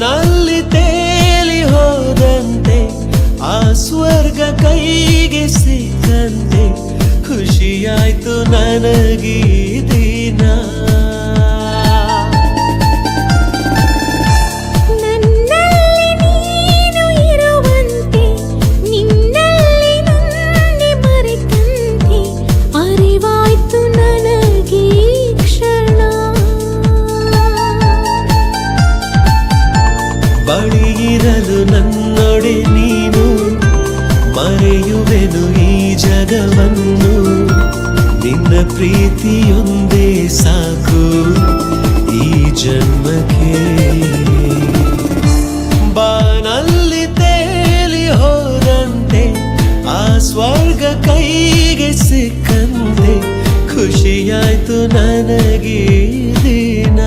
ಬಾನಲ್ಲಿ ತೇಲಿ ಹೋದಂತೆ ಆ ಸ್ವರ್ಗ ಕೈಗೆ ಸಿಕ್ಕಂತೆ ಖುಷಿಯಾಯ್ತು ನನಗೀ ದಿನ. ಬಳಿಯಿರಲು ನನ್ನೊಡೆ ನೀನು ಮರೆಯುವೆನು ಈ ಜಗವನ್ನು. ನಿನ್ನ ಪ್ರೀತಿಯೊಂದೇ ಸಾಕು ಈ ಜನ್ಮಕ್ಕೆ. ಬಾನಲ್ಲಿ ತೇಲಿ ಹೋದಂತೆ ಆ ಸ್ವರ್ಗ ಕೈಗೆ ಸಿಕ್ಕಂತೆ ಖುಷಿಯಾಯ್ತು ನನಗೀ ದಿನ.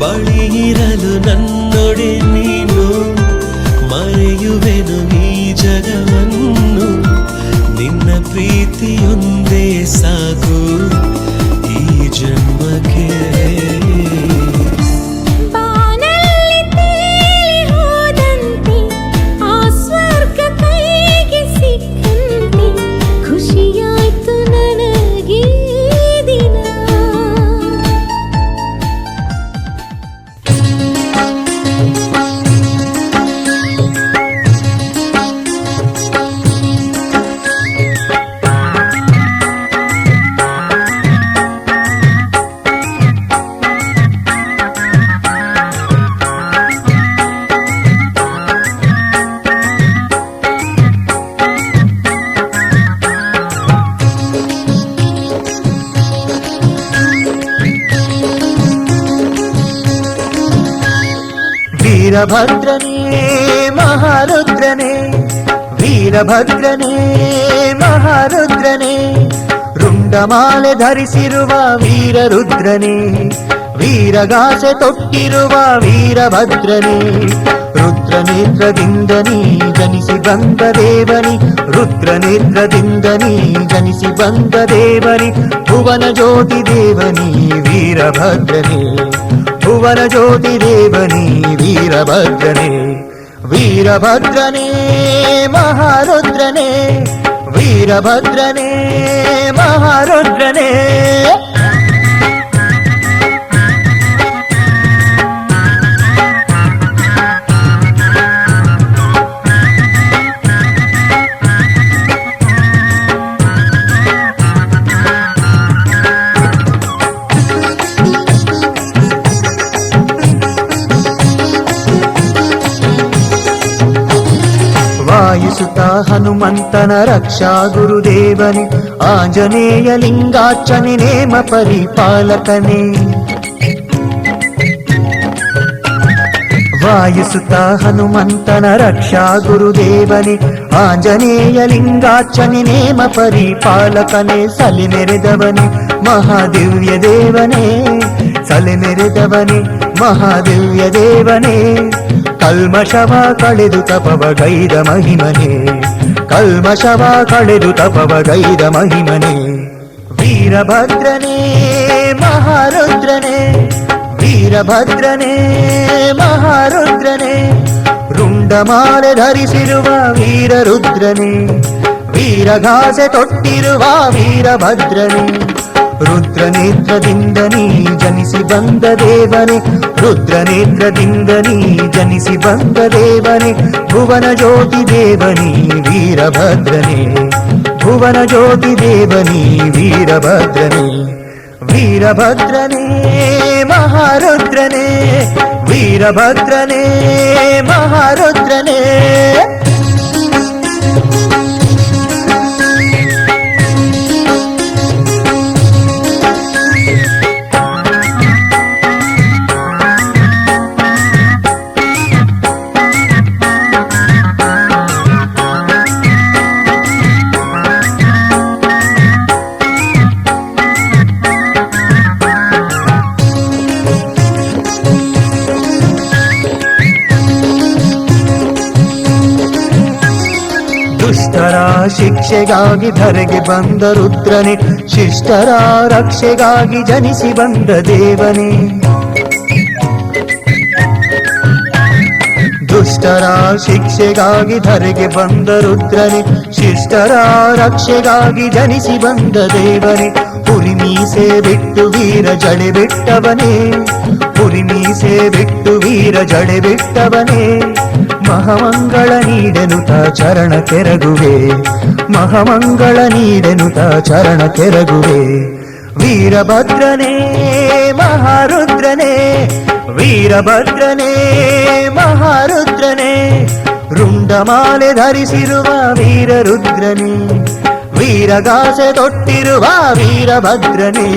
ಬಳಿಯಿರಲು ನನ್ನೊಡೆ ನೀನು ಮರೆಯುವೆನು ಈ ಜಗವನ್ನು. ನಿನ್ನ ಪ್ರೀತಿಯೊಂದೇ ಸಾಕು ಈ ಜನ್ಮಕ್ಕೆ. ವೀರಭದ್ರನೇ ಮಹಾರುದ್ರನೇ, ವೀರಭದ್ರನೇ ಮಹಾರುದ್ರನೇ, ರುಂಡಮಾಲೆ ಧರಿಸಿರುವ ವೀರರುದ್ರನೇ, ವೀರಗಾಸೆ ತೊಟ್ಟಿರುವ ವೀರಭದ್ರನೇ, ರುದ್ರನೇತ್ರದಿಂದ ನೀ ಜನಿಸಿ ಬಂದ ದೇವನಿ, ರುದ್ರನೇತ್ರದಿಂದ ನೀ ಜನಿಸಿ ಬಂದ ದೇವನಿ, ಭುವನ ಜ್ಯೋತಿ ದೇವನಿ ವೀರಭದ್ರನೇ, ಭುವನ ಜ್ಯೋತಿ ದೇವನೇ ವೀರಭದ್ರನೇ. ವೀರಭದ್ರನೇ ಮಹಾರುದ್ರನೇ, ವೀರಭದ್ರನೇ ಮಹಾರುದ್ರನೇ. ವಾಯುಸುತ ಹನುಮಂತನ ರಕ್ಷಾ ಗುರುದೇವನೇ, ಆಂಜನೇಯ ಲಿಂಗಾರ್ಚನೆ ನೇಮ ಪರಿಪಾಲಕನೇ. ವಾಯುಸುತ ಹನುಮಂತನ ರಕ್ಷಾ ಗುರುದೇವನೇ, ಆಂಜನೇಯ ಲಿಂಗಾರ್ಚನೆ ನೇಮ ಪರಿಪಾಲಕನೇ. ಸಲಿ ಮೆರೆದವನೇ ಮಹಾದಿವ್ಯ ದೇವನೇ, ಸಲಿ ಮೆರೆದವನೇ ಮಹಾದಿವ್ಯ ದೇವನೇ. ಕಲ್ಮಶವ ಕಳೆದು ತಪವಗೈದ ಮಹಿಮನೆ, ಕಲ್ಮಶವ ಕಳೆದು ತಪವಗೈದ ಮಹಿಮನೆ. ವೀರಭದ್ರನೇ ಮಹಾರುದ್ರನೇ, ವೀರಭದ್ರನೇ ಮಹಾರುದ್ರನೇ. ರುಂಡಮಾಲೆ ಧರಿಸಿರುವ ವೀರರುದ್ರನೇ, ವೀರಘಾಸೆ ತೊಟ್ಟಿರುವ ವೀರಭದ್ರನೇ. ರುದ್ರನೇತ್ರದಿಂದ ನೀ ಜನಿಸಿ ಬಂದ ದೇವನೇ, ರುದ್ರನೇತ್ರದಿಂದ ನೀ ಜನಿಸಿ ಬಂದ ದೇವನೇ. ಭುವನ ಜ್ಯೋತಿ ದೇವನೇ ವೀರಭದ್ರನೇ, ಭುವನ ಜ್ಯೋತಿ ದೇವನೇ ವೀರಭದ್ರನೇ. ವೀರಭದ್ರನೇ ಮಹಾರುದ್ರನೇ, ವೀರಭದ್ರನೇ ಮಹಾರುದ್ರನೇ. ದುಷ್ಟರ ಶಿಕ್ಷೆಗಾಗಿ ಧರೆಗೆ ಬಂದ ರುದ್ರನೇ, ಶಿಷ್ಟರ ರಕ್ಷೆಗಾಗಿ ಜನಿಸಿ ಬಂದ ದೇವನೇ. ದುಷ್ಟರ ಶಿಕ್ಷೆಗಾಗಿ ಧರೆಗೆ ಬಂದ ರುದ್ರನೇ, ಶಿಷ್ಟರ ರಕ್ಷೆಗಾಗಿ ಜನಿಸಿ ಬಂದ ದೇವನೇ. ಪುರಿ ಮೀಸೆ ಬಿಟ್ಟು ವೀರ ಜಡೆ ಬಿಟ್ಟವನೇ, ಪುರಿ ಮೀಸೆ ಬಿಟ್ಟು ವೀರ ಜಡೆ ಬಿಟ್ಟವನೇ. ಮಹಾಮಂಗಳ ನೀಡೆನುತ ಚರಣ ಕೆರಗುವೆ, ಮಹಾಮಂಗಳ ನೀಡೆನುತ ಚರಣ ಕೆರಗುವೆ. ವೀರಭದ್ರನೇ ಮಹಾರುದ್ರನೇ, ವೀರಭದ್ರನೇ ಮಹಾರುದ್ರನೇ. ರುಂಡಮಾಲೆ ಧರಿಸಿರುವ ವೀರರುದ್ರನೇ, ವೀರಗಾಸೆ ತೊಟ್ಟಿರುವ ವೀರಭದ್ರನೇ.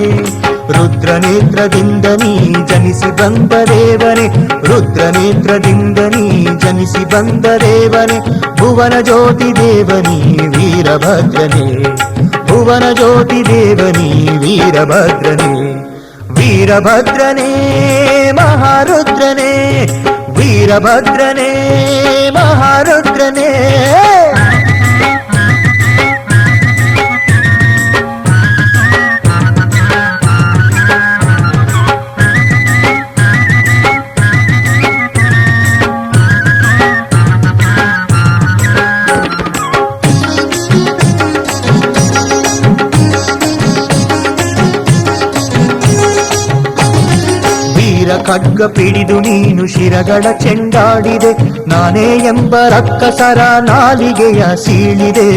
ರುದ್ರನೇತ್ರದಿಂದ ನೀ ಜನಿಸಿ ಬಂದ ದೇವನೇ, ರುದ್ರನೇತ್ರದಿಂದ ನೀ ಜನಿಸಿ ಬಂದ ದೇವನೇ. ಭುವನ ಜ್ಯೋತಿ ದೇವನೇ ವೀರಭದ್ರನೇ, ಭುವನ ಜ್ಯೋತಿ ದೇವನೇ ವೀರಭದ್ರನೇ. ವೀರಭದ್ರನೇ ಮಹಾರುದ್ರನೇ, ವೀರಭದ್ರನೇ ಮಹಾರುದ್ರನೇ. ಖಡ್ಗ ಪಿಡಿದು ನೀನು ಶಿರಗಳ ಚೆಂಡಾಡಿದೆ, ನಾನೇ ಎಂಬ ರಕ್ಕಸರ ನಾಲಿಗೆಯ ಸೀಳಿದೆ.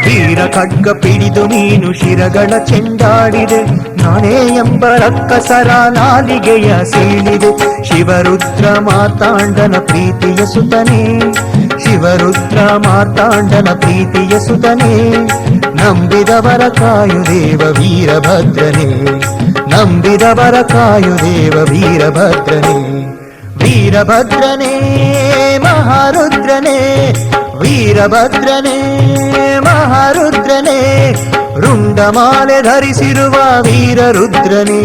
ವೀರ ಖಡ್ಗ ಪಿಡಿದು ನೀನು ಶಿರಗಳ ಚೆಂಡಾಡಿದೆ, ನಾನೇ ಎಂಬ ರಕ್ಕಸರ ನಾಲಿಗೆಯ ಸೀಳಿದೆ. ಶಿವರುದ್ರ ಮಾತಾಂಡನ ಪ್ರೀತಿಯ ಸುತನೇ, ಶಿವರುದ್ರ ಮಾತಾಂಡನ ಪ್ರೀತಿಯ ಸುತನೇ. ನಂಬಿದವರ ಕಾಯುದೇವ ವೀರಭದ್ರನೇ, ನಂಬಿದವರ ಕಾಯುದೇವ ವೀರಭದ್ರನೇ. ವೀರಭದ್ರನೇ ಮಹಾರುದ್ರನೇ, ವೀರಭದ್ರನೇ ಮಹಾರುದ್ರನೇ. ರುಂಡಮಾಲೆ ಧರಿಸಿರುವ ವೀರರುದ್ರನೇ,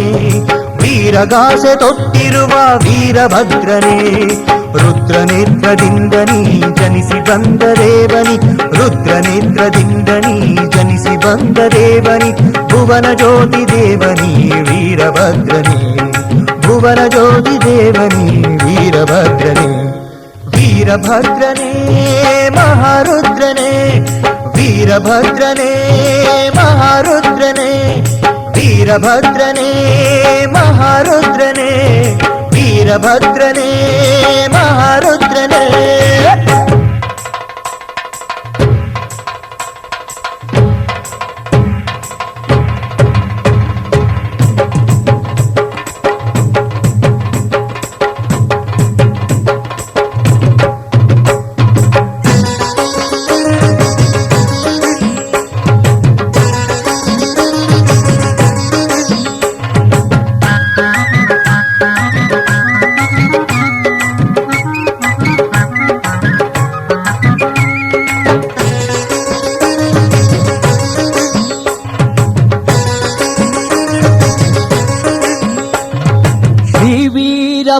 ವೀರಗಾಸೆ ತೊಟ್ಟಿರುವ ವೀರಭದ್ರನೇ, ರುದ್ರನೇತ್ರದಿಂದ ನೀ ಜನಿಸಿ ಬಂದ ದೇವನಿ, ರುದ್ರನೇತ್ರದಿಂದ ನೀ ಜನಿಸಿ ಬಂದ ದೇವನಿ, ಭುವನ ಜ್ಯೋತಿ ದೇವನಿ ವೀರಭದ್ರನೇ, ಭುವನ ಜ್ಯೋತಿ ದೇವನಿ ವೀರಭದ್ರನೇ. ವೀರಭದ್ರನೇ ಮಹಾರುದ್ರನೇ, ವೀರಭದ್ರನೇ ಮಹಾರುದ್ರನೇ, ವೀರಭದ್ರನೇ ಮಹಾರುದ್ರನೇ, ವೀರಭದ್ರನೇ ಮಹಾರುದ್ರನೇ.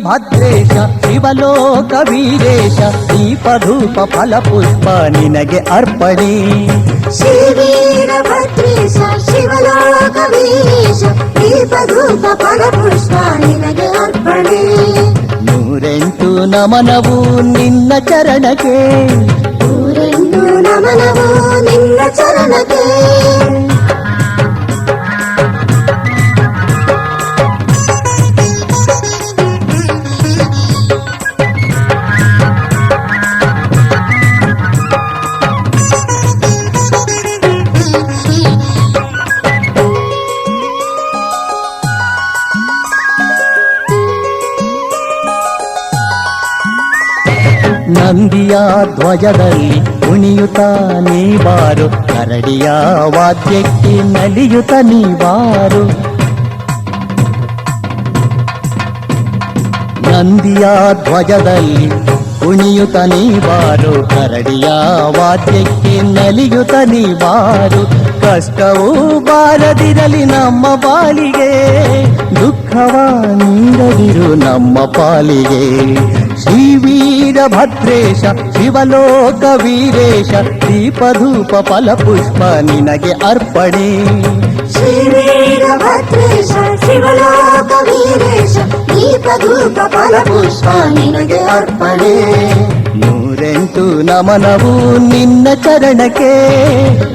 ಭದ್ರೇಶ ಶಿವಲೋಕ ವೀರೇಶ, ದೀಪಧೂಪ ಫಲ ಪುಷ್ಪ ನಿನಗೆ ಅರ್ಪಣೆ. ಶ್ರೀ ವೀರಭದ್ರೇಶ ಶಿವಲೋಕ ವೀರೇಶ, ದೀಪಧೂಪ ಫಲ ಪುಷ್ಪ ನಿನಗೆ ಅರ್ಪಣೆ. 108 ನಮನವು ನಿನ್ನ ಚರಣಕ್ಕೆ, 108 ನಮನವು ನಿನ್ನ ಚರಣಕ್ಕೆ. ನಂದಿಯ ಧ್ವಜದಲ್ಲಿ ಕುಣಿಯುತ್ತ ನೀ ಬಾರು, ಕರಡಿಯ ವಾದ್ಯಕ್ಕೆ ನಲಿಯುತ್ತ ನೀ ಬಾರು. ನಂದಿಯ ಧ್ವಜದಲ್ಲಿ ಕುಣಿಯುತ್ತ ನೀ ಬಾರು, ಕರಡಿಯ ವಾದ್ಯಕ್ಕೆ ನಲಿಯುತ್ತ ನೀ ಬಾರು. ಕಷ್ಟವೂ ಬಾರದಿರಲಿ ನಮ್ಮ ಬಾಳಿಗೆ, ದುಃಖವ ನೀಡದಿರು ನಮ್ಮ ಪಾಲಿಗೆ. ಶ್ರೀ ವೀರಭದ್ರೇಶ ಶಿವಲೋಕ ವೀರೇಶ, ದೀಪಧೂಪ ಫಲ ಪುಷ್ಪ ನಿನಗೆ ಅರ್ಪಣೆ. ಶ್ರೀ ವೀರಭದ್ರೇಶ ಶಿವಲೋಕ ವೀರೇಶ, ದೀಪಧೂಪ ಫಲ ಪುಷ್ಪ ನಿನಗೆ ಅರ್ಪಣೆ. 108 ನಮನವು ನಿನ್ನ ಚರಣಕ್ಕೆ,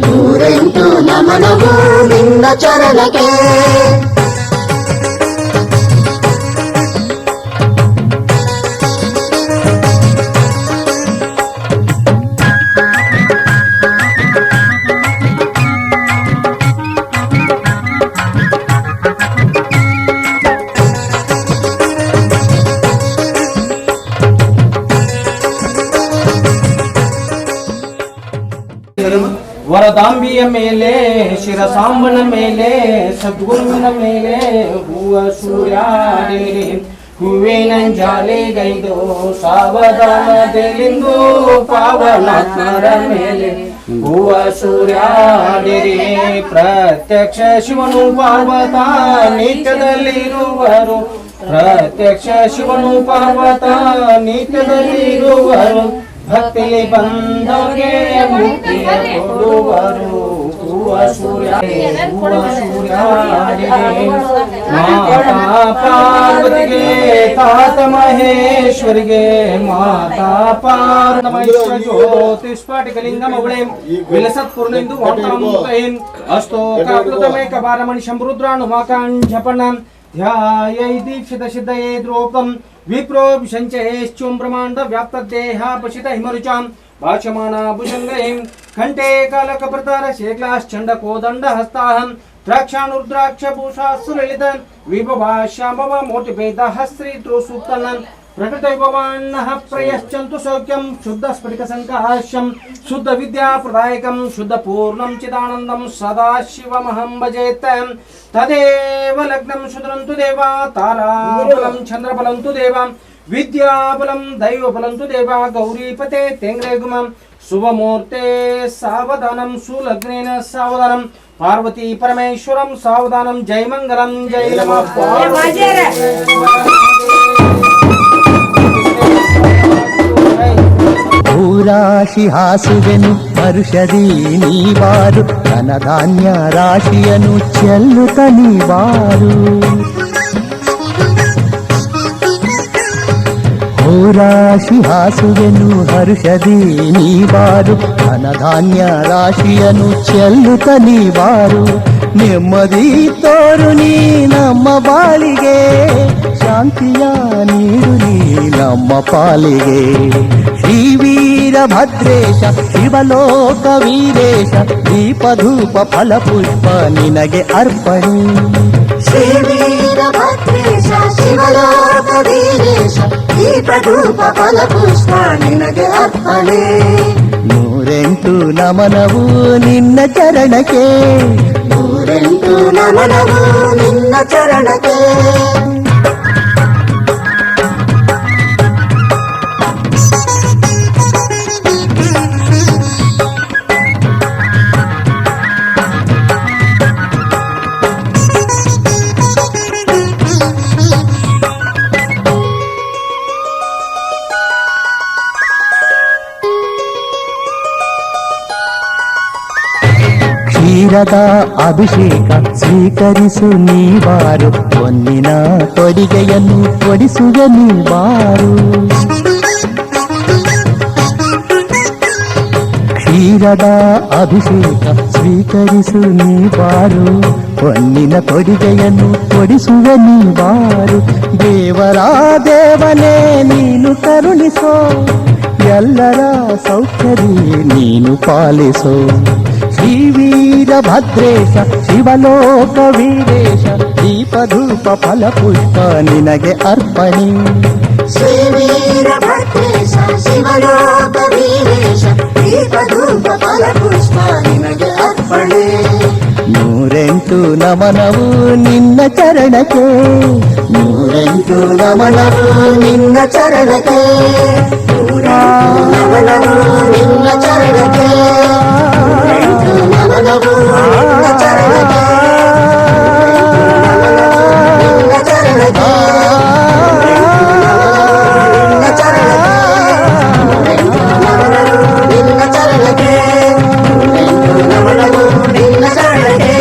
108 ನಮನವು ನಿನ್ನ ಚರಣಕ್ಕೆ. ವರದಾಂಬಿಯ ಮೇಲೆ, ಶಿರಸಾಂಬನ ಮೇಲೆ, ಸದ್ಗುರುವಿನ ಮೇಲೆ ಹೂವ ಸೂರ್ಯಾಡಿರಿ, ಹೂವಿನ ಜಾಲಿಗೈದು ಸಾವಧಾನದಲ್ಲಿಂದು ಪಾವನಾತ್ಮರ ಮೇಲೆ ಹೂವ ಸೂರ್ಯಾಡಿರಿ. ಪ್ರತ್ಯಕ್ಷ ಶಿವನು ಪಾರ್ವತ ನಿತ್ಯದಲ್ಲಿರುವರು, ಪ್ರತ್ಯಕ್ಷ ಶಿವನು ಪಾರ್ವತ ನಿತ್ಯದಲ್ಲಿರುವರು, ಭಕ್ತಿಲಿ ಬಂದವರಿಗೆ ಮುಕ್ತಿಯ ಕೊಡುವರು. ಹೂವ ಸೂರ್ಯ ಹೂವ ಸೂರ್ಯಾಡಿರಿ. ಮಾತಾ ಪಾರ್ವತಿಗೆ ತಾತ ಮಹೇಶ್ವರಿಗೆ, ಮಾತಾ ಪಾರ್ವತಮೈಶ್ವರ ಜ್ಯೋತಿಷ್ಪಾಟಿಕಲಿಂಗಮೌಳೆ ವಿಲಸತ್ಪೂರ್ಣೆಂದು ವಾಂತರಮುಖೇನ್ ಅಸ್ತೋ ಕಾಕೃತಮೇಕಬಾರಮಣಿ ಶಂಭರುದ್ರಾಣುಮಾಕಾಂಜಪನ ಧ್ಯಾಯೈ ದೀಕ್ಷಿತ ಸಿದ್ಧಯೇ ದ್ರೋಪಂ ವಿಪ್ರೋ ವಿಶಂಚೇಶ್ಚುಂ ಬ್ರಹ್ಮಾಂಡ ವ್ಯಾಪ್ತ ದೇಹಾಪಶಿತ ಹಿಮರುಚಾಂ ಭಾಷಮಾನ ಭುಜಂಗೈಂ ಕಂಠೆ ಕಾಲಕಪ್ರತಾರ ಶೇಕ್ಲಾಶ್ಚಂಡ ಕೋದಂಡ ಹಸ್ತಾಹಂ ದ್ರಾಕ್ಷಾನುರ್ದ್ರಾಕ್ಷ ಭೂಷಾಸುಲಲಿತ ವಿಭವಾಶ್ಯಾಮವ ಮೋಟಿಭೇದ ಶ್ರೀ ತ್ರೋಸೂಕ್ತನಂ ಪ್ರಕೃತೈಭವಾನ್ನಃ ಪ್ರಯಶ್ಚಂತು ಸೌಖ್ಯಂ ಶುದ್ಧ ಸ್ಫಟಿಕ ಸಂಕಾಶ್ಯಂ ಶುದ್ಧ ವಿದ್ಯಾ ಪ್ರದಾಯಕಂ ಶುದ್ಧ ಪೂರ್ಣಂ ಚಿದಾನಂದಂ ಸದಾ ಶಿವಮಹಂ ಭಜೇತ. ತದೇವ ಲಗ್ನಂ ಶುದ್ರಂತು ದೇವ, ತಾರಾಬಲಂ ಚಂದ್ರಬಲಂತು ದೇವ, ವಿದ್ಯಾಬಲಂ ದೈವಬಲಂತು ದೇವ, ಗೌರೀಪತೆ ತೇಂಗ್ರೆ ಗುಮಂ ಶುಭಮೂರ್ತೆ ಸಾವಧಾನಂ ಸುಲಗ್ನೇನ ಸಾವಧಾನಂ పార్వతీ పరమేశ్వరం సావధానం జై మంగళం జై నమః ಭೂರಾಶಿ ಹಾಸುವೆನು ಹರುಷದಿ ನೀವಾರು ಧನಧಾನ್ಯ ರಾಶಿಯನು ಚೆಲ್ಲುತ್ತ ನೀವಾರು ಭೂರಾಶಿ ಹಾಸುವೆನು ಹರುಷದಿ ನೀವಾರು ಧನಧಾನ್ಯ ರಾಶಿಯನು ಚೆಲ್ಲುತ್ತ ನೀವಾರು ನೆಮ್ಮದಿ ತೋರು ನೀ ನಮ್ಮ ಬಾಳಿಗೆ ಶಾಂತಿಯ ನೀಡು ನೀ ನಮ್ಮ ಪಾಲಿಗೆ ಶ್ರೀ ವೀರಭದ್ರೇಶ ಶಿವಲೋಕ ವೀರೇಶ ದೀಪಧೂಪ ಫಲ ಪುಷ್ಪ ನಿನಗೆ ಅರ್ಪಣೆ ಶ್ರೀ ವೀರಭದ್ರೇಶ ಶಿವಲೋಕ ವೀರೇಶ ದೀಪಧೂಪ ಫಲ ಪುಷ್ಪ ನಿನಗೆ ಅರ್ಪಣೆ ನೂರೆಂಟು ನಮನವು ನಿನ್ನ ಚರಣಕ್ಕೆ ನೂರೆಂಟು ನಮನವು ನಿನ್ನ ಚರಣಕ್ಕೆ ಕ್ಷೀರದ ಅಭಿಷೇಕ ಸ್ವೀಕರಿಸು ನೀವಾರು ಹೊನ್ನಿನ ತೊಡಿಗೆಯನ್ನು ತೊಡಿಸುವ ನೀವಾರು ಕ್ಷೀರದ ಅಭಿಷೇಕ ಸ್ವೀಕರಿಸು ನೀವಾರು ಹೊನ್ನಿನ ತೊಡಿಗೆಯನ್ನು ತೊಡಿಸುವ ನೀವಾರು ದೇವರ ದೇವನೇ ನೀನು ಕರುಣಿಸೋ ಎಲ್ಲರ ಸೌಖ್ಯದಿ ನೀನು ಪಾಲಿಸೋ ಶ್ರೀ ವೀರಭದ್ರೇಶ ಶಿವಲೋಕ ವೀರೇಶ ದೀಪಧೂಪ ಫಲ ಪುಷ್ಪ ನಿನಗೆ ಅರ್ಪಣೆ ಶ್ರೀ ವೀರಭದ್ರೇಶ ಶಿವಲೋಕ ವೀರೇಶ ದೀಪಧೂಪ ಫಲ ಪುಷ್ಪ ನಿನಗೆ ಅರ್ಪಣೆ ನೂರೆಂಟು ನಮನವು ನಿನ್ನ ಚರಣಕ್ಕೆ ನೂರೆಂಟು ನಮನವು ನಿನ್ನ ಚರಣಕ್ಕೆ ನೂರೆಂಟು ನಮನವು ನಿನ್ನ ಚರಣಕ್ಕೆ ನೂರೆಂಟು ನಮನವು ನಿನ್ನ ಚರಣಕ್ಕೆ ನಿನ್ನ ಚರಣಕ್ಕೆ ನಿನ್ನ ಚರಣಕ್ಕೆ ನಿನ್ನ ಚರಣಕ್ಕೆ ನೂರೆಂಟು ನಮನವು ನಿನ್ನ ಚರಣಕ್ಕೆ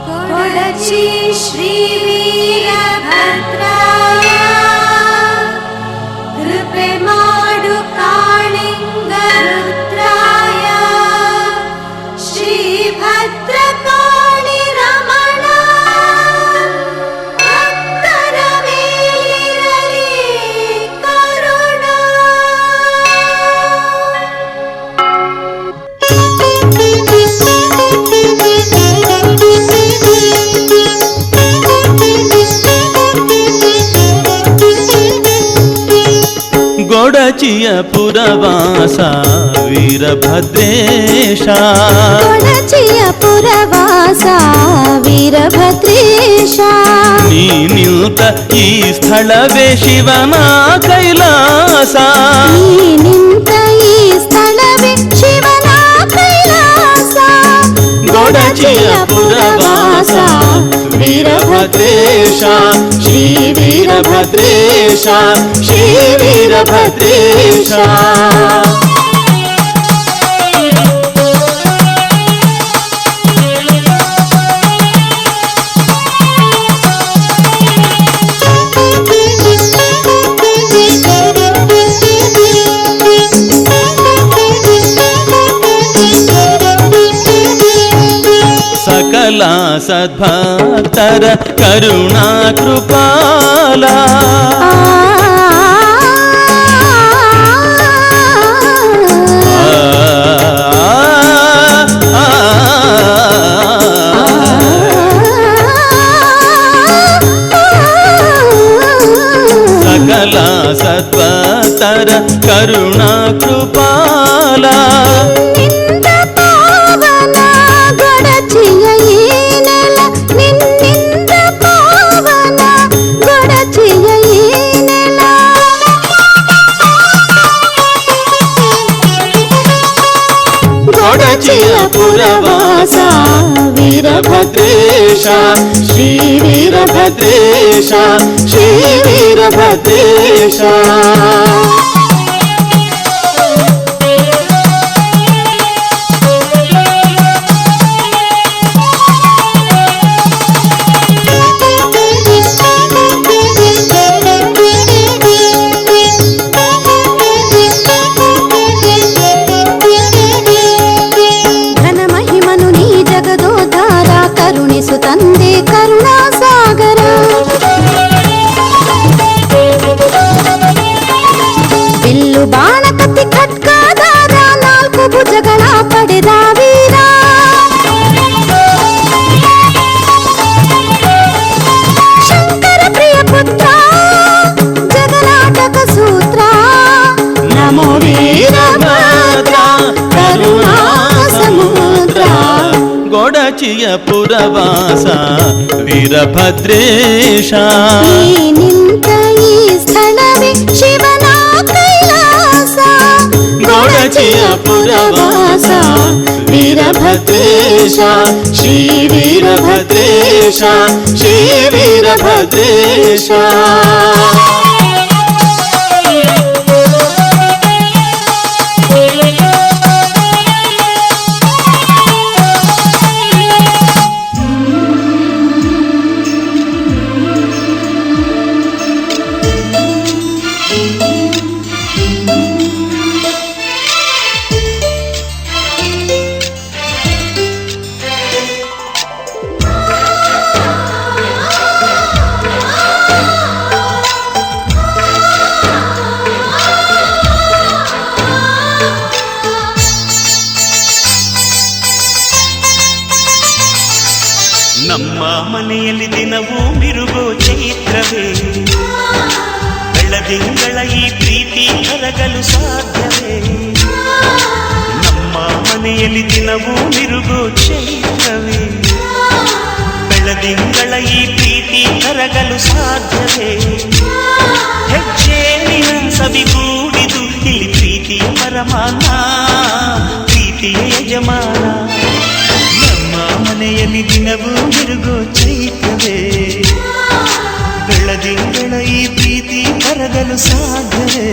ಕೊಡಚಿ ಶ್ರೀ ವೀರಭದ್ರಾಯ ಕೃಪೆ ಮಾಡು ಕಾಳಿಂಗ ರುದ್ರಾಯ ಶ್ರೀ ಭದ್ರಕಾಳಿ ರಮಣ ಭಕ್ತರ ಮೇಲಿರಲಿ ಕರುಣ ಗೊಡಚಿಯ ಪುರವಾಸ ವೀರಭದ್ರೇಶ ಕೊಡಚಿಯ ಪುರವಾಸ ವೀರಭದ್ರೇಶ ನೀ ನಿಂತ ಈ ಸ್ಥಳವೇ ಶಿವನ ಕೈಲಾಸ ನೀ ನಿಂತ ಈ ಸ್ಥಳವೇ ಶಿವನ ಕೈಲಾಸ ಗೊಡಚಿಯ ಪುರವಾಸ ವೀರಭದ್ರೇಶ ಶ್ರೀ ವೀರಭದ್ರೇಶ ಶ್ರೀ ವೀರಭದ್ರೇಶ ಸಕಲ ಸದ್ಭಕ್ತರ ಕರುಣಾ ಕೃಪಾಲ ಸಕಲ ಸದ್ಭಕ್ತರ ಕರುಣಾ ಕೃಪಾಲ ಗೊಡಚಿಯ ಪುರವಾಸ ವೀರಭದ್ರೇಶ ಶ್ರೀ ವೀರಭದ್ರೇಶ ಶ್ರೀ ವೀರಭದ್ರೇಶ. ಕರುಣಿಸು ತಂದೆ ಕರುಣಾ ಸಾಗರ. ಬಿಲ್ಲು ಬಾಣ ಕತ್ತಿ ಖಡ್ಗದಾರ ನಾಲ್ಕು ಭುಜಗಳ ಪಡೆದ ವೀರ. ಶಂಕರ ಪ್ರಿಯ ಪುತ್ರ ಜಗನಾಟಕ ಸೂತ್ರ. ನಮೋ ವೀರಭದ್ರ ಕರುಣಾ ಸಮುದ್ರ. ಗೊಡಚಿಯ ಪುರವಾಸ ವೀರಭದ್ರೇಶ. ನಿಂತ ಈ ಸ್ಥಳವೇ ಶಿವನ ಕೈಲಾಸ. ಗೊಡಚಿಯ ಪುರವಾಸ ವೀರಭದ್ರೇಶ ಶ್ರೀ ವೀರಭದ್ರೇಶ ಶ್ರೀ ವೀರಭದ್ರೇಶ. ನಮ್ಮ ಮನೆಯಲ್ಲಿ ದಿನವೂ ಮಿರುಗೋ ಚೈತ್ರವೇ. ಬೆಳದಿಂಗಳ ಈ ಪ್ರೀತಿ ಕರಗಲು ಸಾಧ್ಯವೇ. ನಮ್ಮ ಮನೆಯಲ್ಲಿ ದಿನವೂ ಮಿರುಗೋ ಚೈತ್ರವೇ. ಬೆಳದಿಂಗಳ ಈ ಪ್ರೀತಿ ಕರಗಲು ಸಾಧ್ಯವೇ. ಹೆಜ್ಜೇನಿನ ಸವಿಗೂಡಿದು ಇಲ್ಲಿ ಪ್ರೀತಿಯ ಪರಮಾನ, ಪ್ರೀತಿಯ ಯಜಮಾನ. ಮನೆಯಲ್ಲಿ ದಿನವೂ ಮಿರುಗೋ ಚೈತ್ರವೇ. ಬೆಳದಿಂಗಳ ಈ ಪ್ರೀತಿ ಕರಗಲು ಸಾಧ್ಯವೇ.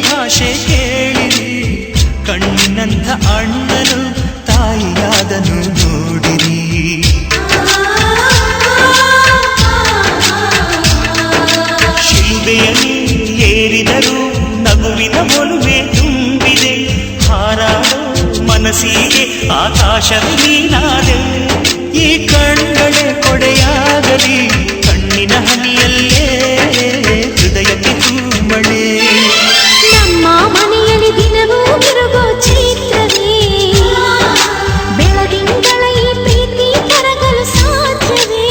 ಭಾಷೆ ಕೇಳಿರಿ, ಕಣ್ಣಿನಂಥ ಅಣ್ಣನು ತಾಯಿಯಾದನು ನೋಡಿರಿ. ಶಿಲ್ಬೆಯಲ್ಲಿ ಏರಿದರು ನಗುವಿನ ಒಲುವೆ ತುಂಬಿದೆ. ಹಾರಾಡೋ ಮನಸ್ಸಿಗೆ ಆಕಾಶದ ನೀನಾದೆ. ಈ ಕಣ್ಗಳೇ ಕೊಡೆಯಾಗಲಿ, ಕಣ್ಣಿನ ಹನಿಯಲ್ಲೇ ಹೃದಯಕ್ಕೆ ತುಂಬಳೆ. ನಮ್ಮ ಮನೆಯಲ್ಲಿ ದಿನವೂ ಮಿರುಗೋ ಚೈತ್ರವೇ. ಬೆಳದಿಂಗಳ ಈ ಪ್ರೀತಿ ಕರಗಲು ಸಾಧ್ಯವೇ.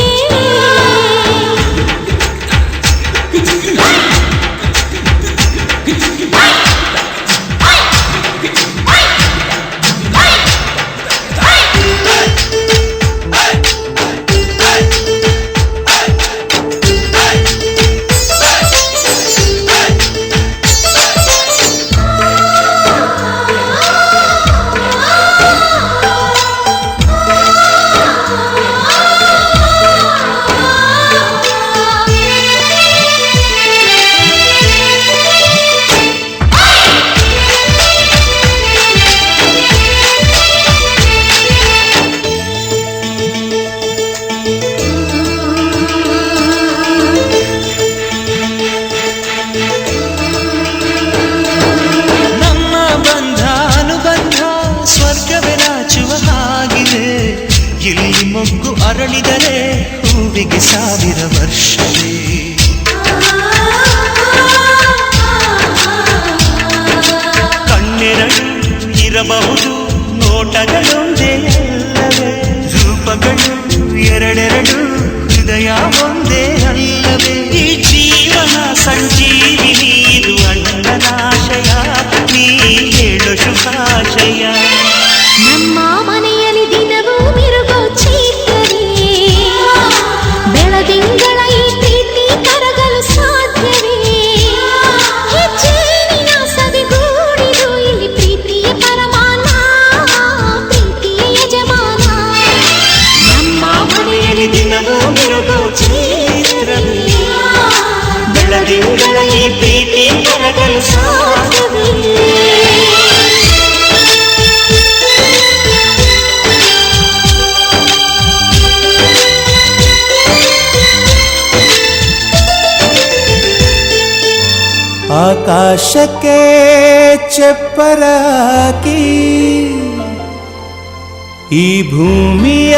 ಇಲ್ಲಿ ಮೊಗ್ಗು ಅರಳಿದರೆ ಹೂವಿಗೆ 1000 ವರ್ಷವೇ. ಕಣ್ಣೆರಡು ಇರಬಹುದು ನೋಟಗಳೊಂದೇ ಅಲ್ಲವೇ, ರೂಪಗಳು ಎರಡೆರಡು ಹೃದಯ ಒಂದೇ ಅಲ್ಲವೇ. ಈ ಜೀವನ ಸಂಜೀವಿನಿ ಇದು ಅಣ್ಣನಾಶಯ, ನೀ ಹೇಳು ಶುಭಾಶಯ. ನಮ್ಮ ಮನೆಯಲ್ಲಿ ದಿನವೂ ಮಿರುಗೋ ಚೈತ್ರವೇ, ಬೆಳದಿಂಗಳ ಈ ಪ್ರೀತಿ ಕರಗಲು ಸಾಧ್ಯವೇ. ಹೆಚ್ಚೇನಿನ ಸವಿಗೂಡಿದು ಇಲ್ಲಿ ಪ್ರೀತಿಯ ಪರಮಾನ, ಪ್ರೀತಿಯ ಯಜಮಾನ. ನಮ್ಮ ಮನೆಯಲ್ಲಿ ದಿನವೂ ಮಿರುಗೋ ಚೈತ್ರವೇ, ಬೆಳದಿಂಗಳ ಈ ಪ್ರೀತಿ ಕರಗಲು ಸಾಧ್ಯವೇ. ಆಕಾಶಕ್ಕೆ ಚಪ್ಪರಾಕಿ ಈ ಭೂಮಿಯ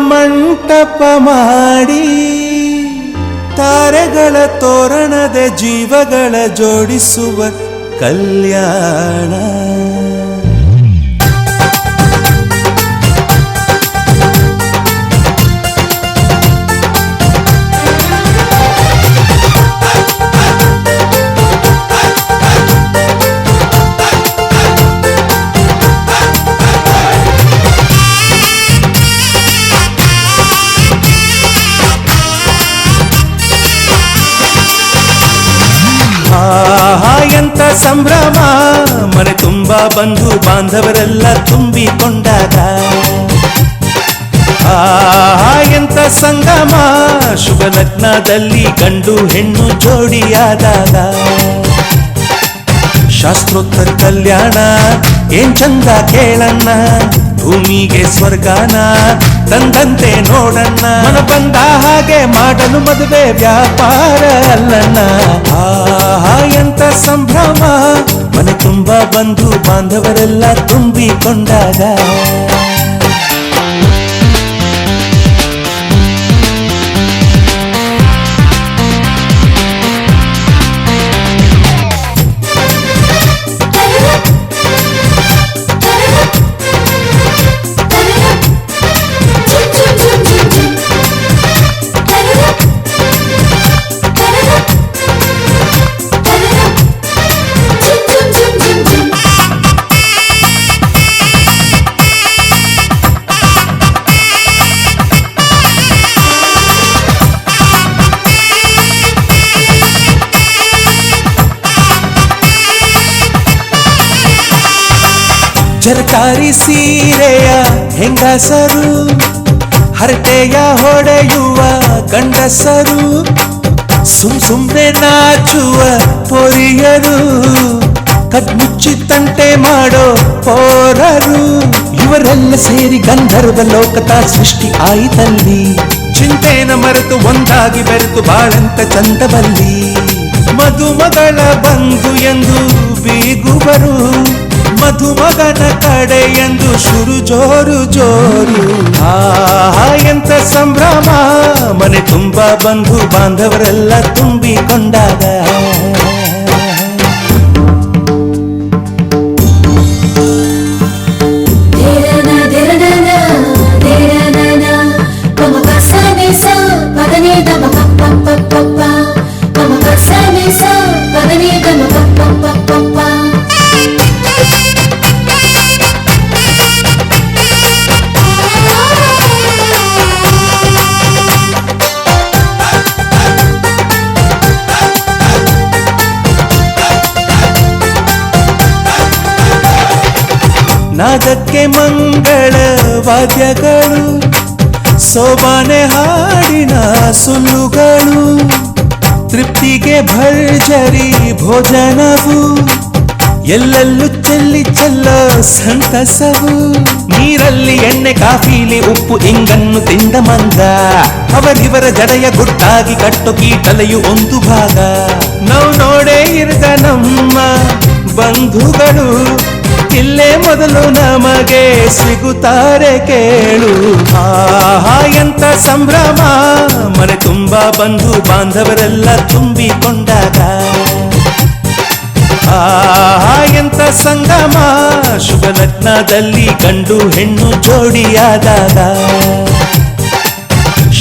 ಮಂಟಪ ಮಾಡಿ, ತಾರೆಗಳ ತೋರಣದ ಜೀವಗಳ ಜೋಡಿಸುವ ಕಲ್ಯಾಣ. ಎಂತ ಸಂಭ್ರಮ, ಮನೆ ತುಂಬ ಬಂಧು ಬಾಂಧವರೆಲ್ಲ ತುಂಬಿಕೊಂಡಾಗ. ಎಂತ ಸಂಗಮ, ಶುಭ ಲಗ್ನದಲ್ಲಿ ಗಂಡು ಹೆಣ್ಣು ಜೋಡಿಯಾದಾಗ. ಶಾಸ್ತ್ರೋತ್ತರ ಕಲ್ಯಾಣ ಏನ್ ಚಂದ ಕೇಳಣ್ಣ, ಭೂಮಿಗೆ ಸ್ವರ್ಗಾನ ತಂದಂತೆ ನೋಡಣ್ಣ. ಮನ ಬಂದ ಹಾಗೆ ಮಾಡಲು ಮದುವೆ ವ್ಯಾಪಾರ ಅಲ್ಲಣ್ಣ. ಎಂತ ಸಂಭ್ರಮ, ಮನೆ ತುಂಬ ಬಂಧು ಬಾಂಧವರೆಲ್ಲ ತುಂಬಿಕೊಂಡಾಗ. ಜರಕಾರಿ ಸೀರೆಯ ಹೆಂಗಸರು, ಹರಟೆಯ ಹೊಡೆಯುವ ಗಂಡಸರು, ಸುಮ್ನೆ ನಾಚುವ ಪೊರಿಯರು, ಕದ್ಮುಚ್ಚಿ ತಂಟೆ ಮಾಡೋ ಪೋರರು. ಇವರೆಲ್ಲ ಸೇರಿ ಗಂಧರ್ವ ಲೋಕದ ಸೃಷ್ಟಿ ಆಯಿತಲ್ಲಿ. ಚಿಂತೆನ ಮರೆತು ಒಂದಾಗಿ ಬೆರೆತು ಬಾಳಂತ ಚಂದವಲ್ಲಿ. ಮದುಮಗಳ ಬಂಧು ಎಂದು ಬೀಗುವರು, ಮಧುಮಗನ ಕಡೆ ಎಂದು ಶುರು ಜೋರು ಜೋರು. ಎಂತ ಸಂಭ್ರಮ, ಮನೆ ತುಂಬ ಬಂಧು ಬಾಂಧವರೆಲ್ಲ ತುಂಬಿಕೊಂಡಾಗ. ನಾದಕ್ಕೆ ಮಂಗಳ ವಾದ್ಯಗಳು, ಸೋಬಾನೆ ಹಾಡಿನ ಸುಳ್ಳುಗಳು, ತೃಪ್ತಿಗೆ ಭರ್ಜರಿ ಭೋಜನವು, ಎಲ್ಲೆಲ್ಲೂ ಚೆಲ್ಲಿ ಚೆಲ್ಲೋ ಸಂತಸವು. ನೀರಲ್ಲಿ ಎಣ್ಣೆ ಕಾಫಿಲಿ ಉಪ್ಪು ಇಂಗನ್ನು ತಿಂದ ಮಂದ, ಅವರಿವರ ಜಡೆಯ ಗುಟ್ಟಾಗಿ ಕಟ್ಟು ಕೀಟಲೆಯು ಒಂದು ಭಾಗ. ನಾವು ನೋಡೇ ಇರದ ನಮ್ಮ ಬಂಧುಗಳು, ಇಲ್ಲೇ ಮೊದಲು ನಮಗೆ ಸಿಗುತ್ತಾರೆ ಕೇಳು. ಸಂಭ್ರಮ ಮನೆ ತುಂಬ ಬಂಧು ಬಾಂಧವರೆಲ್ಲ ತುಂಬಿಕೊಂಡಾಗ ಎಂತ ಸಂಗಮ ಶುಭ ಲಗ್ನದಲ್ಲಿ ಗಂಡು ಹೆಣ್ಣು ಜೋಡಿಯಾದಾಗ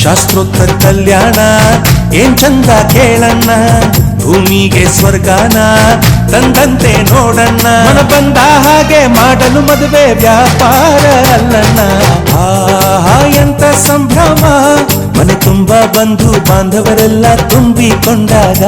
ಶಾಸ್ತ್ರೋತ್ತರ ಕಲ್ಯಾಣ ಏನ್ ಚಂದ ಕೇಳಣ್ಣ ಭೂಮಿಗೆ ಸ್ವರ್ಗಾನ ತಂದಂತೆ ನೋಡಣ್ಣ ಮನ ಬಂದ ಹಾಗೆ ಮಾಡಲು ಮದುವೆ ವ್ಯಾಪಾರ ಅಲ್ಲಣ್ಣ ಎಂತ ಸಂಭ್ರಮ ಮನೆ ತುಂಬ ಬಂಧು ಬಾಂಧವರೆಲ್ಲ ತುಂಬಿಕೊಂಡಾಗ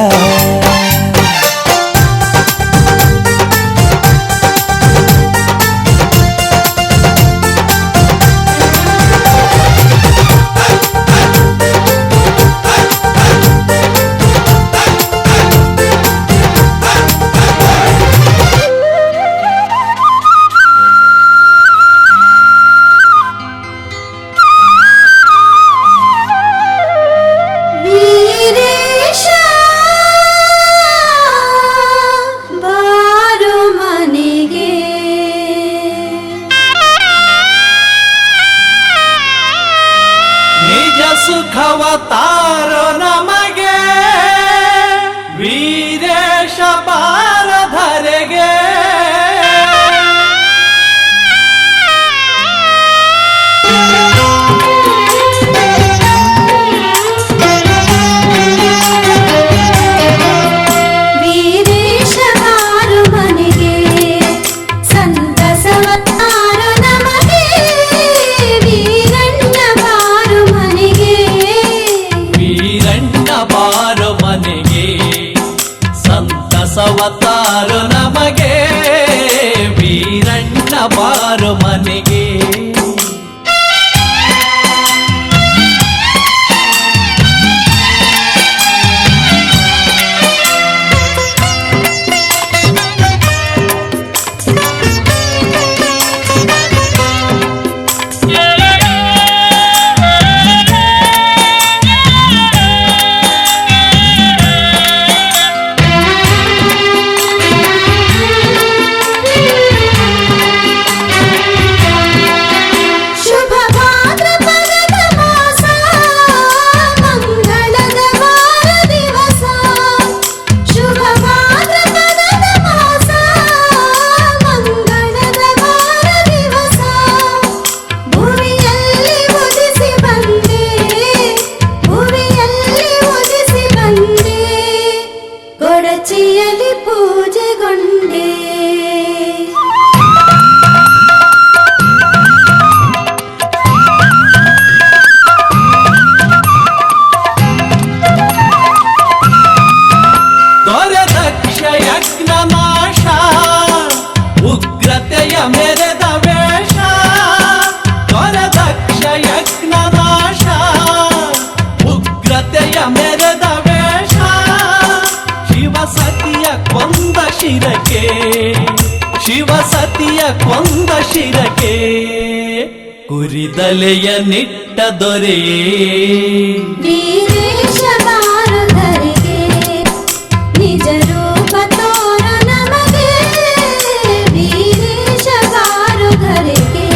ಸುಖವತಾರೋ ನಮಗೆ ವೀರೇಶ ಬಾರಧರೆಗೆ ಸಂತಸವತಾರು ನಮಗೆ ವೀರಣ್ಣ ಬಾರು ಮನೆಗೆ ಶಿವಸತಿಯ ಕೊಂದ ಶಿರಕೆ ಕುರಿದಲೆಯ ನಿಟ್ಟ ದೊರೆಯೇ ವೀರೇಶ ಬಾರಧರೆಗೆ ನಿಜ ರೂಪ ತೋರ ನಮಗೆ ವೀರೇಶ ಬಾರಧರೆಗೆ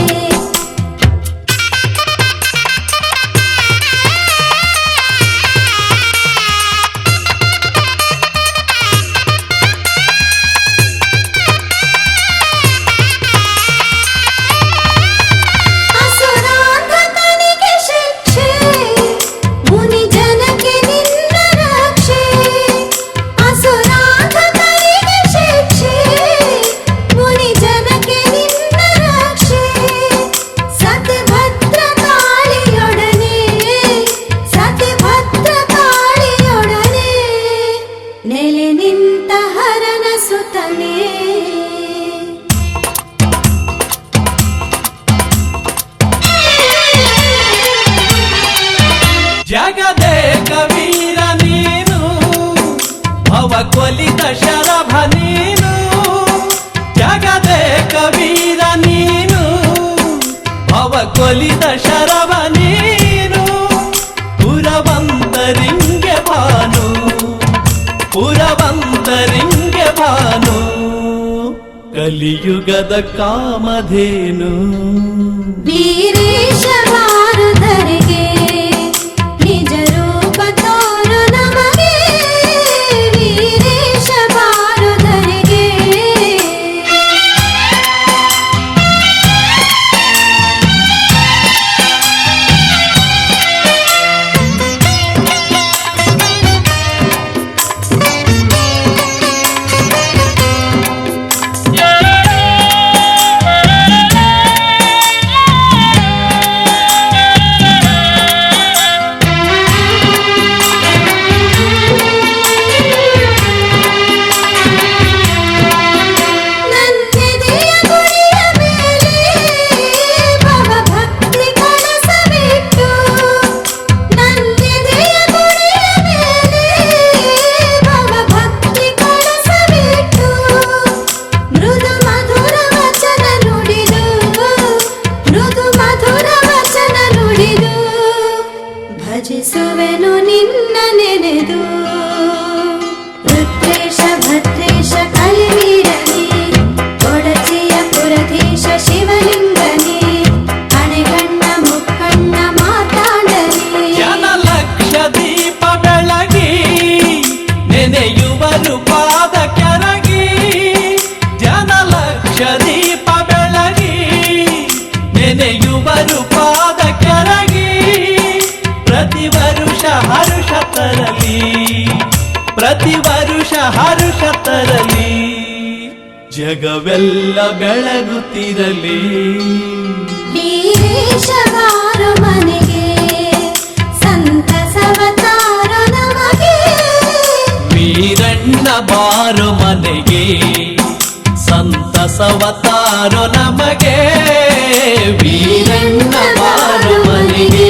ಜಗದೇಕ ವೀರ ನೀನು ಭವ ಕೊಲಿದ ಶರಭ ನೀನು ಜಗದೇಕ ವೀರ ನೀನು ಭವ ಕೊಲಿದ ಶರಭ ನೀನು ಪುರವಂತರಿಂಗೆ ಭಾನು ಪುರವಂತರಿಂಗೆ ಭಾನು ಕಲಿಯುಗದ ಕಾಮಧೇನು ವೀರೇಶ ಬಾರಧರೆಗೆ ಪಾದ ಕೆರಗಿ ಪ್ರತಿ ವರುಷ ಹರುಷ ತರಲಿ, ಪ್ರತಿ ವರುಷ ಹರುಷ ತರಲಿ, ಜಗವೆಲ್ಲ ಬೆಳಗುತ್ತಿರಲಿ. ವೀರೇಶ ಬಾರೋ ಮನೆಗೆ ಸಂತಸವ ತಾರೋ ನಮಗೆ, ವೀರಣ್ಣ ಬಾರೋ ಮನೆಗೆ ಸಂತಸವ ತಾರೋ ನಮಗೆ, ವೀರಣ್ಣ ಬಾರೋ ಮನೆಗೆ.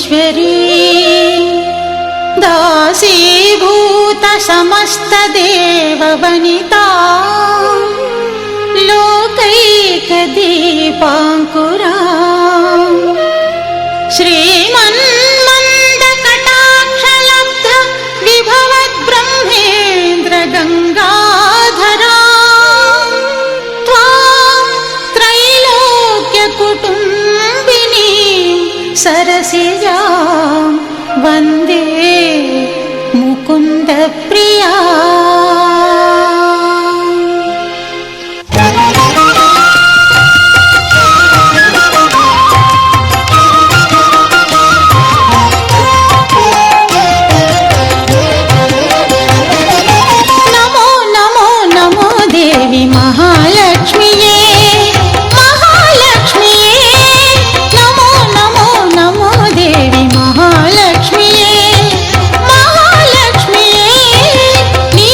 सर्वेश्वरी दासीभूत समस्त देववनिता लोकैक दीपाङ्कुरा श्रीमन्मन्दकटाक्षलब्ध विभवद्ब्रह्मेन्द्र गङ्गाधरा त्वां त्रैलोक्यकुटुम्बिनी सरसिजा वन्दे मुकुन्द प्रिया। नमो नमो नमो देवी महालक्ष्मीये महालक्ष्मीये नमो नमो नमो देवी महालक्ष्मीये महालक्ष्मीये नी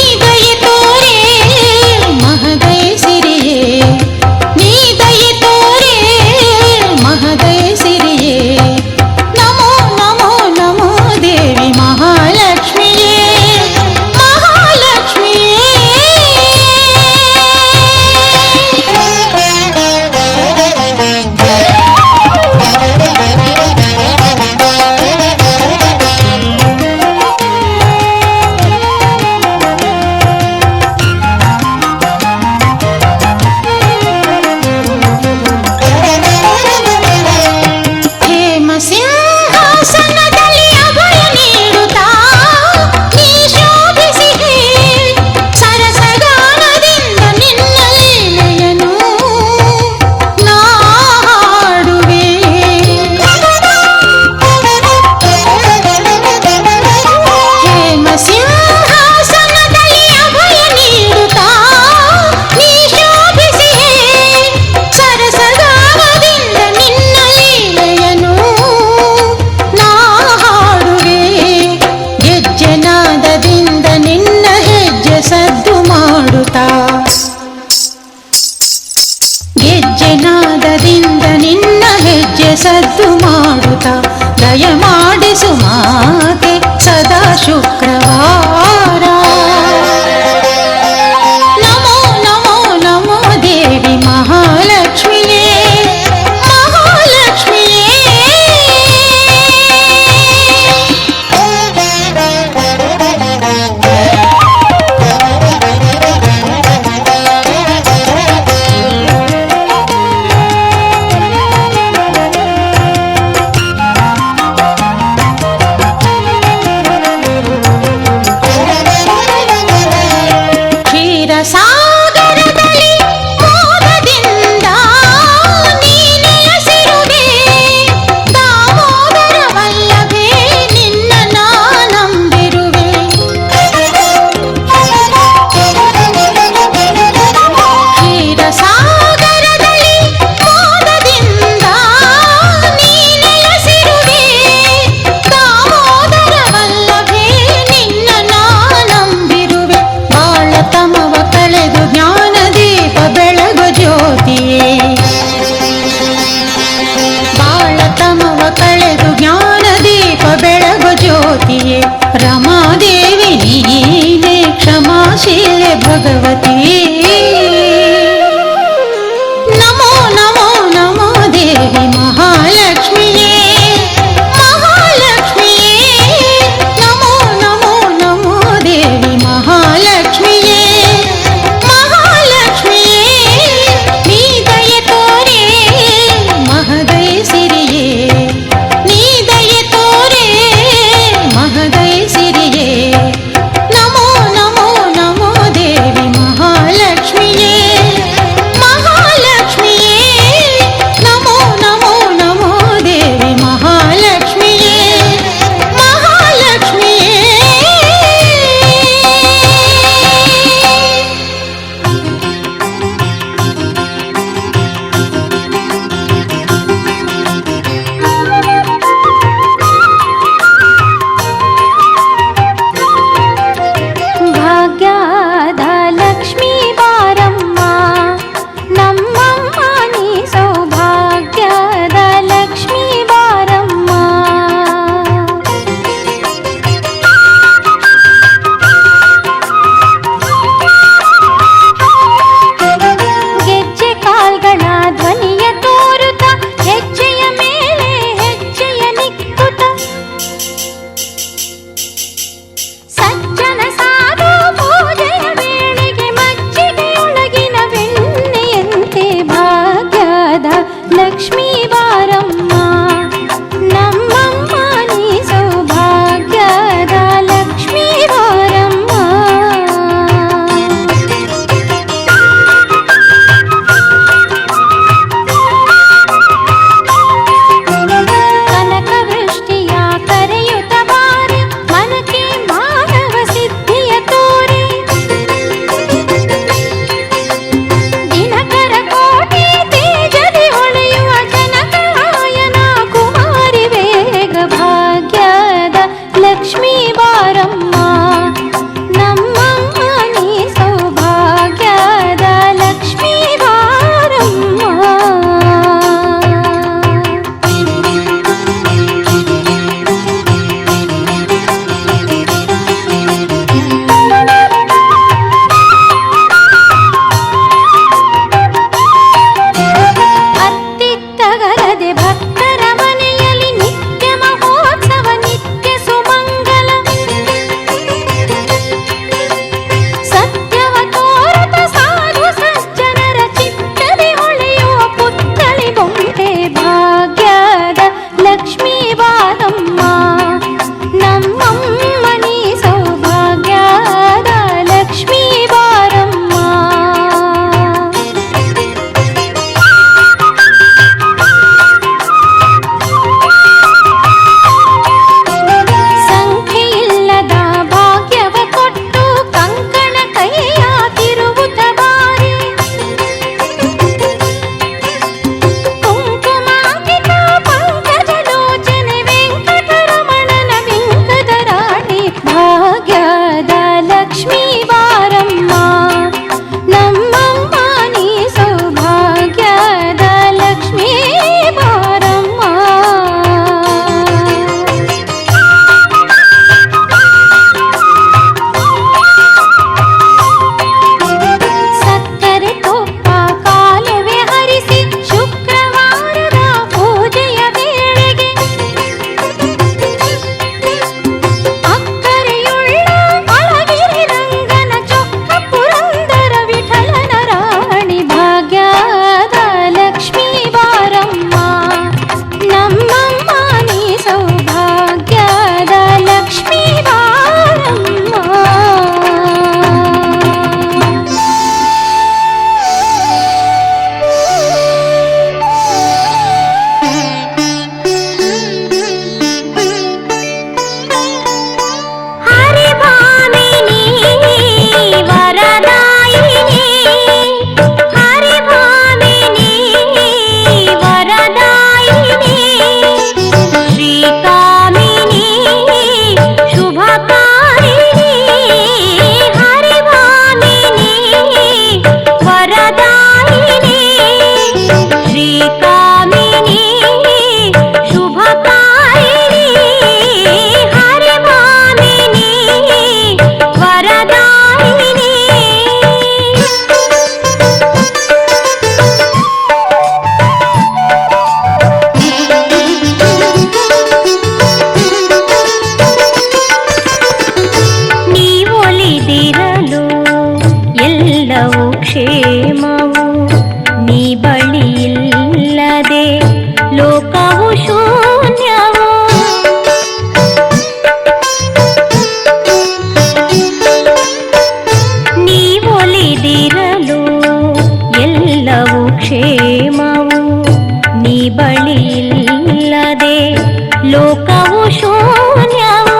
ಲೋಕವು ಶೂನ್ಯವು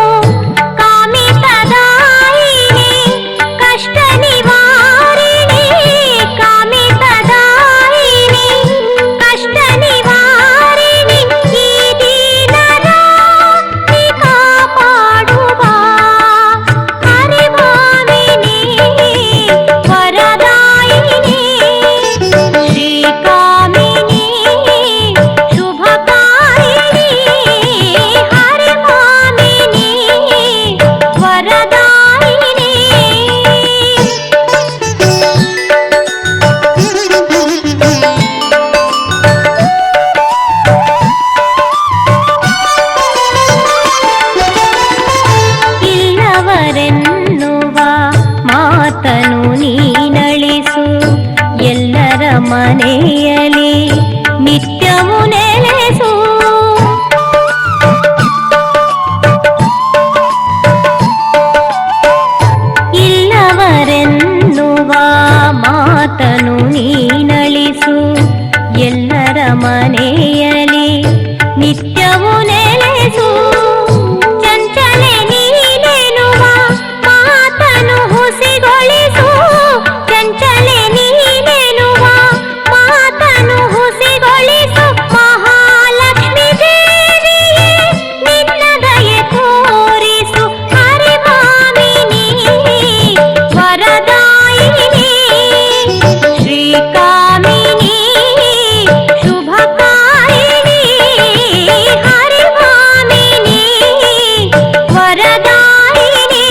ಕಾಮಿತದಾಯಿನಿ ಕಷ್ಟ ನಿವಾರಿಣಿ ಕಾಮಿತದಾಯಿನಿ ಕಷ್ಟ ನಿವಾರಿಣಿ ಈ ದೀನರ ನೀ ಕಾಪಾಡುವ ಹರಿಭಾಮಿನಿ ವರದಾಯಿನಿ ಶ್ರೀಕಾಮಿನಿ ಶುಭಕಾರಿಣಿ ಹರಿಭಾಮಿನಿ ವರದಾಯಿನಿ ಇಲ್ಲವರೆನ್ನುವ ಮಾತನು ನೀನಳಿಸು ಎಲ್ಲರ ಮನೆಯಲ್ಲಿ ನಿತ್ಯವೂ ನೆಲೆಸು ಇಲ್ಲವರೆನ್ನುವ ಮಾತನು ನೀನಳಿಸು ಎಲ್ಲರ ಮನೆಯಲ್ಲಿ ನಿತ್ಯವೂ ನೆಲೆಸು ಚಂಚಲೆ ನೀನೆನುವ ಮಾತನು ಹುಸಿಗೊಳಿಸು ಚಂಚಲೆ ನೀನೆನುವ ಮಾತನು ಹುಸಿಗೊಳಿಸು ಮಹಾಲಕ್ಷ್ಮೀ ದೇವಿಯೇ ನಿನ್ನ ದಯೆ ತೋರಿಸು ಹರಿಭಾಮಿನಿ ವರದಾಯಿನಿ ಶ್ರೀಕಾಮಿನಿ ಶುಭಕಾರಿಣಿ ಹರಿಭಾಮಿನಿ ವರದಾಯಿನಿ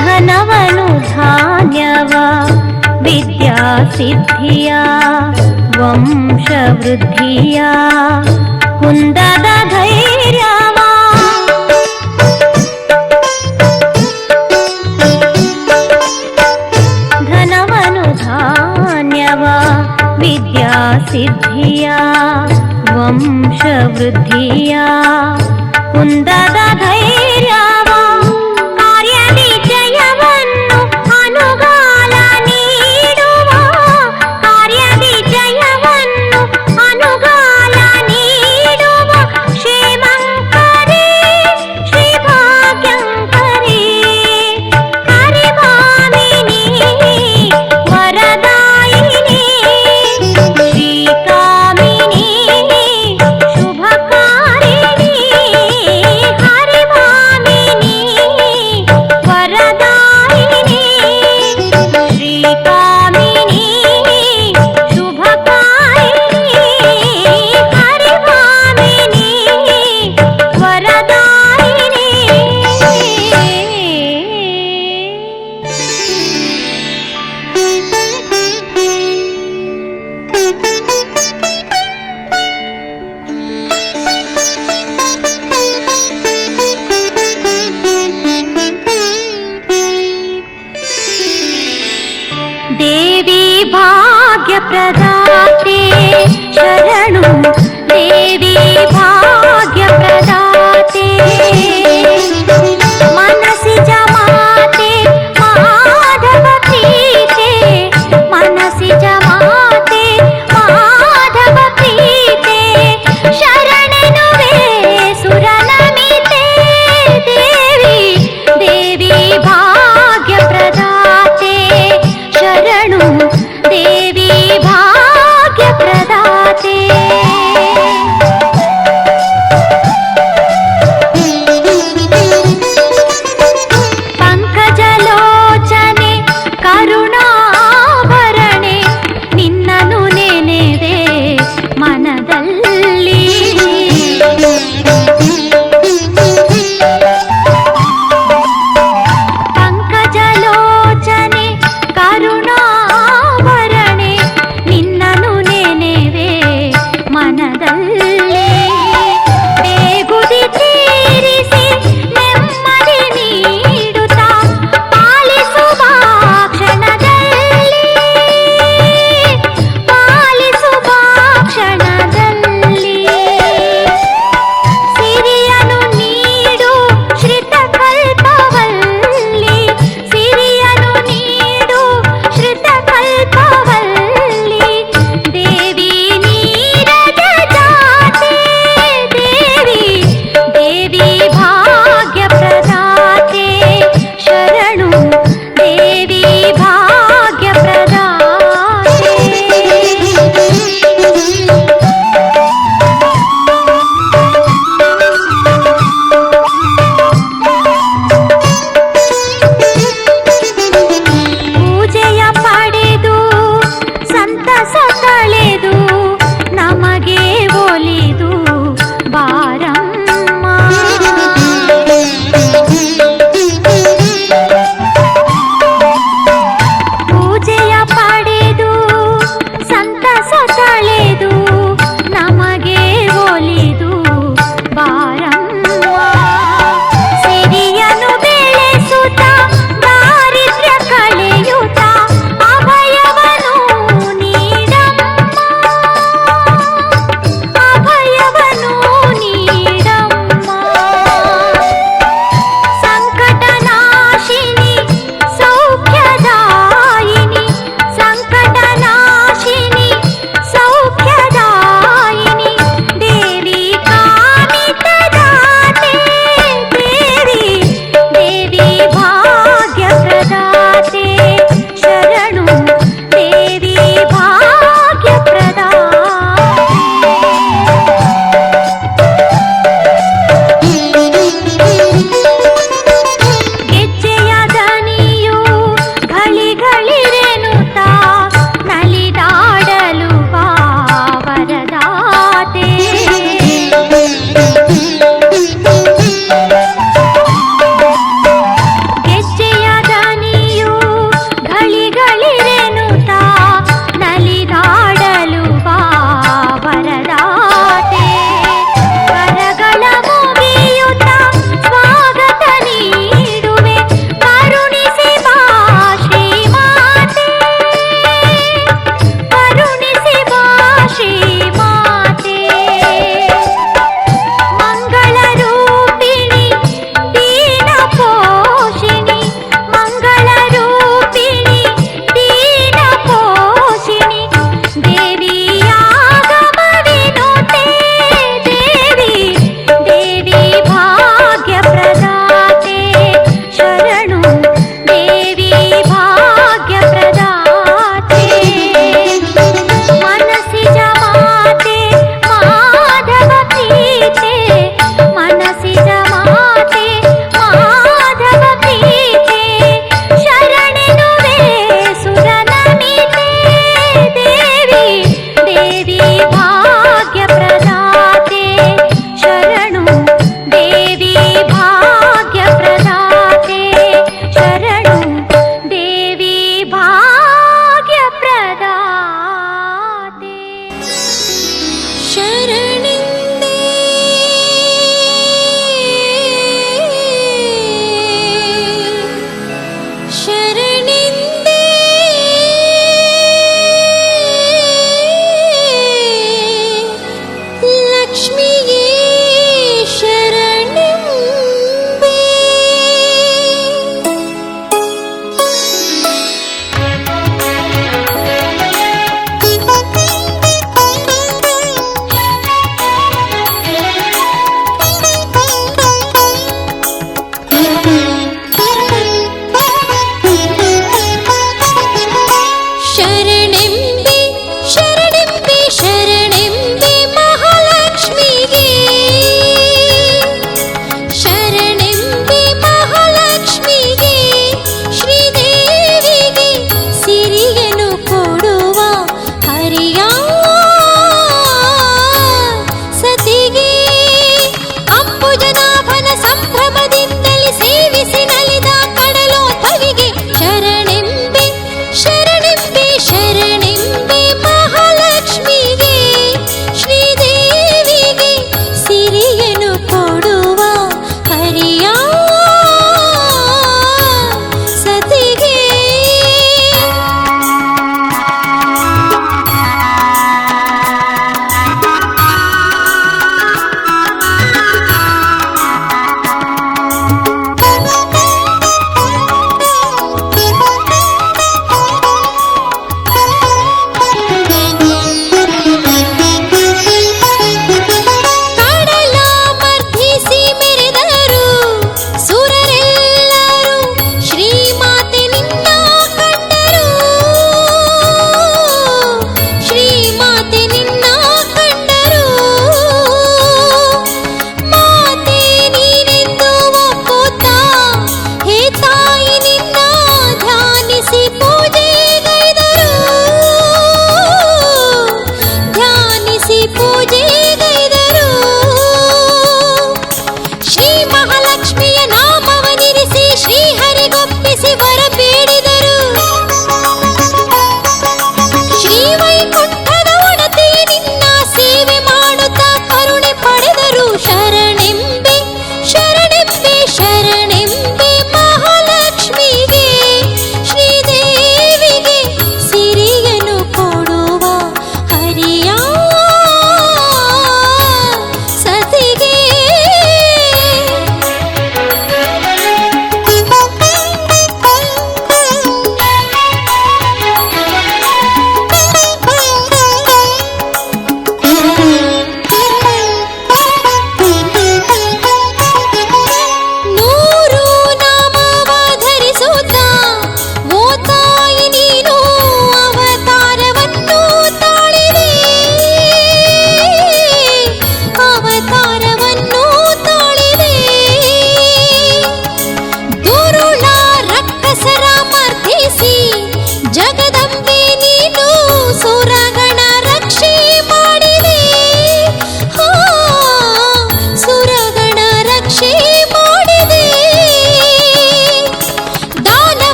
ಧನವನು ಧಾನ್ಯವ ವಿದ್ಯಾ ಸಿದ್ಧಿಯ ವಂಶವೃದ್ಧಿಯ ಕುಂದದ ಧೈರ್ಯವ ಧನವನು ಧಾನ್ಯವ ವಿದ್ಯಾ ಸಿದ್ಧಿಯ ವಂಶವೃದ್ಧಿಯ ಕುಂದದ ಧೈರ್ಯವ ಕಾರ್ಯ ವಿಜಯವನ್ನು ಅನುಗಾಲ ನೀಡುವ ಕಾರ್ಯ ವಿಜಯವನ್ನು ಅನುಗಾಲ ನೀಡುವ ಶ್ರೀಮಂಕರಿ ಶ್ರೀ ಭಾಗ್ಯಂಕರಿ ಹರಿಭಾಮಿನಿ ವರದಾಯಿನಿ ಶ್ರೀಕಾಮಿನಿ ಶುಭಕಾರಿಣಿ ಹರಿಭಾಮಿನಿ ವರದಾಯಿನಿ ಶ್ರೀಕಾಮಿನಿ ಶುಭಕಾರಿಣಿ ಹರಿಭಾಮಿನಿ ವರದಾಯಿನಿ ದೇವಿ ಭಾಗ್ಯ ಪ್ರದಾತೆ ಶರಣು ದೇವಿ ಭಾಗ್ಯ ಪ್ರದಾತೆ ಮನಸಿಜ ಮಾತೆ ಮಾಧವ ಪ್ರೀತೆ ಮನಸಿಜ ಮಾತೆ ಮಾಧವ ಪ್ರೀತೆ ಶರಣೆನುವೆ ಸುರನಮಿತೆ ದೇವಿ ದೇವಿ ಭಾಗ್ಯ ಪ್ರದಾತೆ ಶರಣು ದೇವಿ ಭಾಗ್ಯ ಪ್ರದಾತೆ ವರದಾತೆ ಶರಣು ದೇವಿ ಗೆಜ್ಜೆಯ ದನಿಯು ಘಳಿ ಘಳಿರೆನುತ್ತಾ ನಲಿದಾಡಲು ಬಾ ವರದಾತೆ ಗೆಜ್ಜೆಯ ದನಿಯು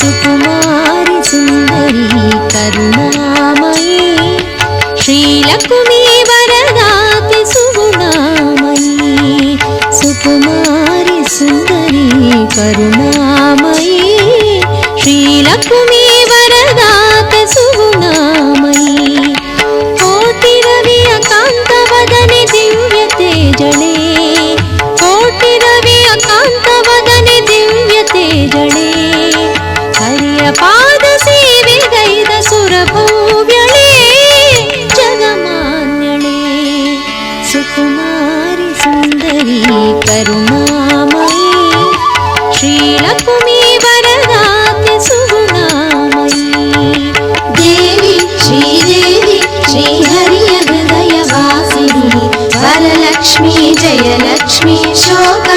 सुकुमारी सुन्दरी करुणामयी श्रीलक्ष्मी वरदाते सुगुणामयी सुकुमारी सुन्दरी करुणामयी श्रीलक्ष्मी वरदाते सुगुणामयी कोटिरविय कान्तवदने दिव्य तेजळे कोटिरविय कान्तवदने दिव्य तेजळे हरिय पाद सेवेगैद सुरभव्यळे जगमान्यळे सुकुमारी सुन्दरी करुणामयी श्रीलक्ष्मी वरदाते सुगुणामयी देवी श्रीदेवी श्रीहरिय हृदयवासिनी वरलक्ष्मी जयलक्ष्मी शोक